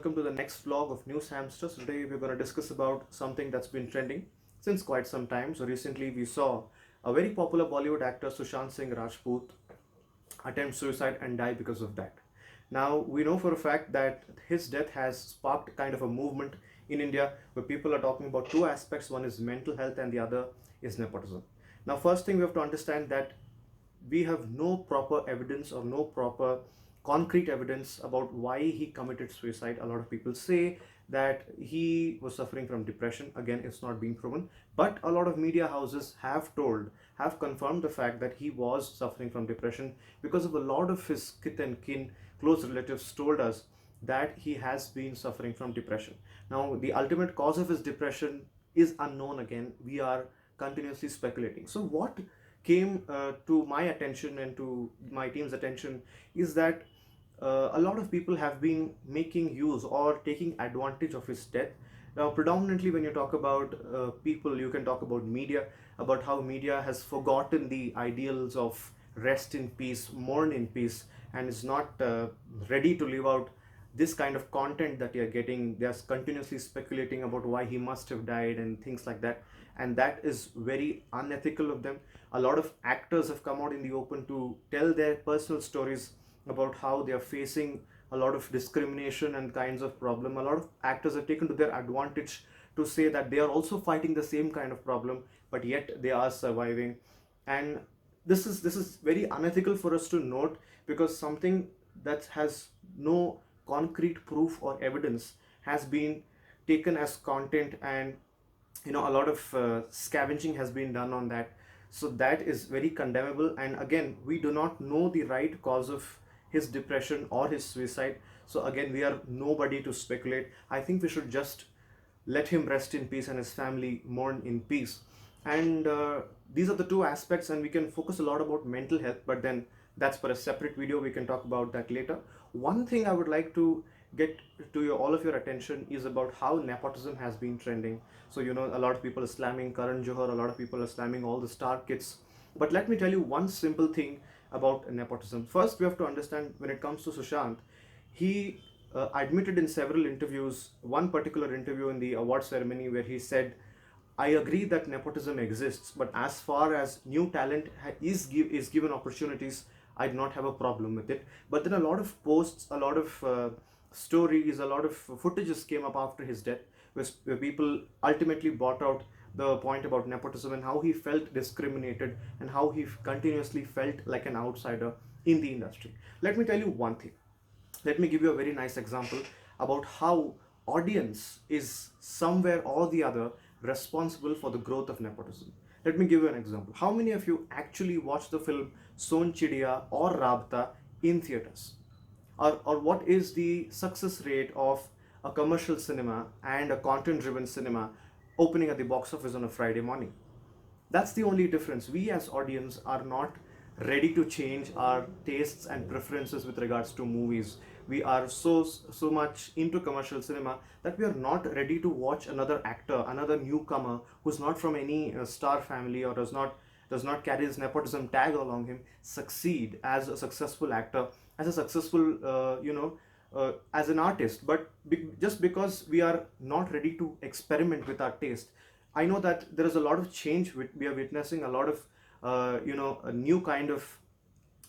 welcome to the next vlog of NewsHamster. So today we're going to discuss about something that's been trending since quite some time. So recently we saw a very popular Bollywood actor Sushant Singh Rajput attempt suicide and die because of that. Now we know for a fact that his death has sparked kind of a movement in India where people are talking about two aspects. One is mental health and the other is nepotism. Now first thing we have to understand that we have no proper evidence or no proper concrete evidence about why he committed suicide. A lot of people say that he was suffering from depression. Again, it's not being proven, but a lot of media houses have confirmed the fact that he was suffering from depression because of a lot of his kith and kin, close relatives told us that he has been suffering from depression. Now, the ultimate cause of his depression is unknown. Again, we are continuously speculating. So what came to my attention and to my team's attention is that a lot of people have been making use or taking advantage of his death. Now, predominantly when you talk about people, you can talk about media, about how media has forgotten the ideals of rest in peace, mourn in peace, and is not ready to live out this kind of content that you're getting. They're continuously speculating about why he must have died and things like that, and that is very unethical of them. A lot of actors have come out in the open to tell their personal stories about how they are facing a lot of discrimination and kinds of problem. A lot of actors have taken to their advantage to say that they are also fighting the same kind of problem, but yet they are surviving. And this is very unethical for us to note, because something that has no concrete proof or evidence has been taken as content, and a lot of scavenging has been done on that. So that is very condemnable, and again, we do not know the right cause of his depression or his suicide. So again, we are nobody to speculate. I think we should just let him rest in peace and his family mourn in peace. And these are the two aspects, and we can focus a lot about mental health, but then that's for a separate video. We can talk about that later. One thing I would like to get to all of your attention is about how nepotism has been trending. So a lot of people are slamming Karan Johar, a lot of people are slamming all the star kids, but let me tell you one simple thing about nepotism. First, we have to understand, when it comes to Sushant, he admitted in several interviews, one particular interview in the award ceremony, where he said, I agree that nepotism exists, but as far as new talent is given opportunities, I do not have a problem with it. But then a lot of posts, a lot of stories, a lot of footages came up after his death, where people ultimately brought out the point about nepotism and how he felt discriminated and how he continuously felt like an outsider in the industry. Let me tell you one thing. Let me give you a very nice example about how audience is somewhere or the other responsible for the growth of nepotism. Let me give you an example. How many of you actually watched the film Son Chidiya or Rabta in theaters? Or what is the success rate of a commercial cinema and a content-driven cinema opening at the box office on a Friday morning? That's the only difference. We as audience are not ready to change our tastes and preferences with regards to movies. We are so much into commercial cinema that we are not ready to watch another actor, another newcomer who's not from any star family or does not carry his nepotism tag along him, succeed as a successful actor, as a successful as an artist. But just because we are not ready to experiment with our taste, I know that there is a lot of change we are witnessing, a lot of a new kind of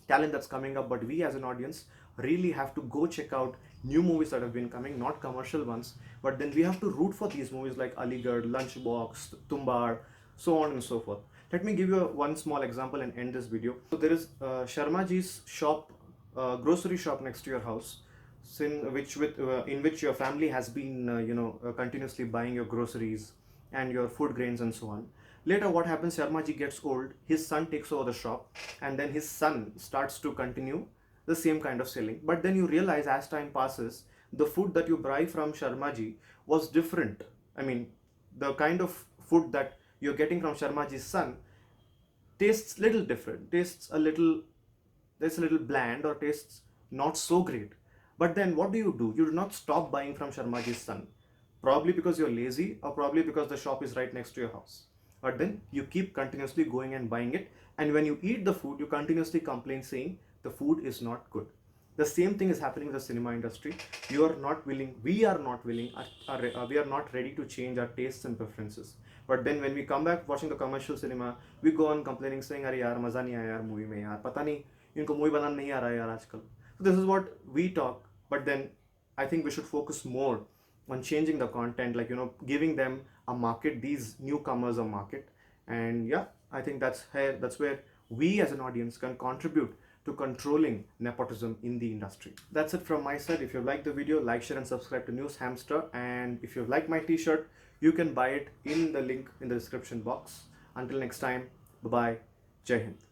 talent that's coming up, but we as an audience really have to go check out new movies that have been coming, not commercial ones, but then we have to root for these movies like Aligarh, Lunchbox, Tumbar, so on and so forth. Let me give you one small example and end this video. So there is Sharmaji's shop, grocery shop next to your house, in which your family has been continuously buying your groceries and your food grains and so on. Later, what happens? Sharmaji gets old, his son takes over the shop, and then his son starts to continue the same kind of selling. But then you realize, as time passes, the food that you buy from Sharmaji was different. I mean, the kind of food that you're getting from Sharmaji's son tastes little different, tastes a little bland, or tastes not so great. But then what do? You do not stop buying from Sharmaji's son, probably because you're lazy, or probably because the shop is right next to your house. But then you keep continuously going and buying it, and when you eat the food, you continuously complain saying the food is not good. The same thing is happening in the cinema industry. You are not willing, we are not willing, we are not ready to change our tastes and preferences. But then when we come back watching the commercial cinema, we go on complaining saying, अरे यार मज़ा नहीं आया यार movie में यार, पता नहीं इनको मूवी बनाना नहीं आ रहा है यार आजकल. So this is what we talk, but then I think we should focus more on changing the content, like, giving them a market, these newcomers a market. And yeah, I think that's where we as an audience can contribute to controlling nepotism in the industry. That's it from my side. If you like the video, like, share and subscribe to NewsHamster. And if you like my t-shirt, you can buy it in the link in the description box. Until next time, bye bye. Jai Hind.